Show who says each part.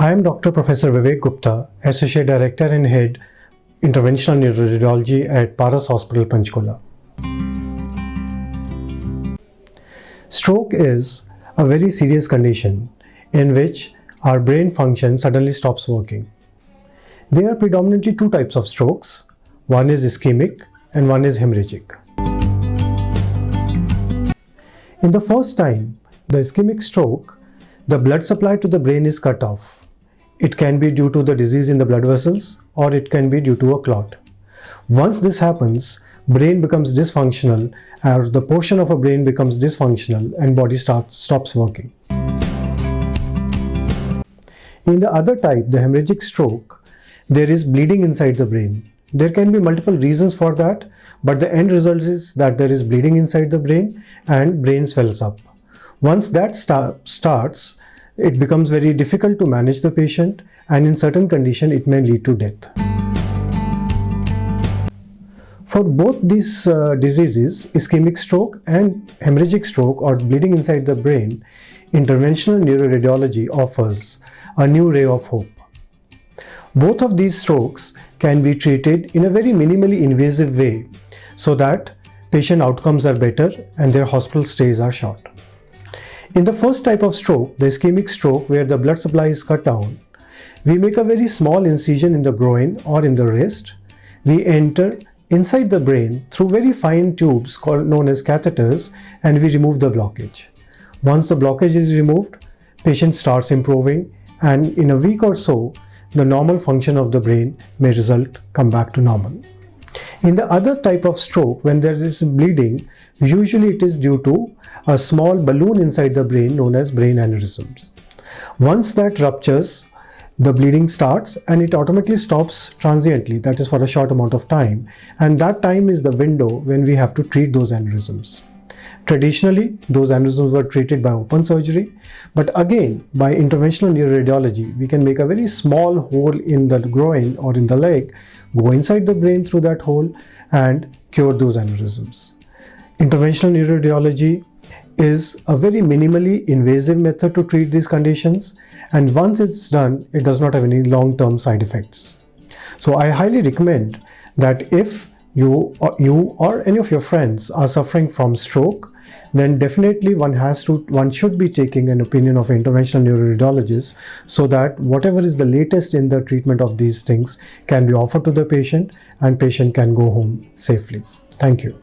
Speaker 1: I am Dr. Professor Vivek Gupta, Associate Director and Head Interventional Neuroradiology at Paras Hospital, Panchkula. Stroke is a very serious condition in which our brain function suddenly stops working. There are predominantly two types of strokes. One is ischemic and one is hemorrhagic. In the first time, the ischemic stroke, the blood supply to the brain is cut off. It can be due to the disease in the blood vessels or it can be due to a clot. Once this happens, brain becomes dysfunctional, or the portion of a brain becomes dysfunctional and body stops working. In the other type, the hemorrhagic stroke, there is bleeding inside the brain. There can be multiple reasons for that, but the end result is that there is bleeding inside the brain and brain swells up. Once that starts, it becomes very difficult to manage the patient, and in certain conditions it may lead to death. For both these diseases, ischemic stroke and hemorrhagic stroke or bleeding inside the brain, interventional neuroradiology offers a new ray of hope. Both of these strokes can be treated in a very minimally invasive way so that patient outcomes are better and their hospital stays are short. In the first type of stroke, the ischemic stroke where the blood supply is cut down, we make a very small incision in the groin or in the wrist. We enter inside the brain through very fine tubes known as catheters, and we remove the blockage. Once the blockage is removed, patient starts improving, and in a week or so, the normal function of the brain may come back to normal. In the other type of stroke, when there is bleeding, usually it is due to a small balloon inside the brain known as brain aneurysms. Once that ruptures, the bleeding starts and it automatically stops transiently, that is for a short amount of time, and that time is the window when we have to treat those aneurysms. Traditionally, those aneurysms were treated by open surgery, but again, by interventional neuroradiology, we can make a very small hole in the groin or in the leg, go inside the brain through that hole and cure those aneurysms. Interventional neuroradiology is a very minimally invasive method to treat these conditions, and once it's done, it does not have any long-term side effects. So I highly recommend that if you or any of your friends are suffering from stroke, then definitely one should be taking an opinion of an interventional neuroradiologist so that whatever is the latest in the treatment of these things can be offered to the patient and patient can go home safely. Thank you.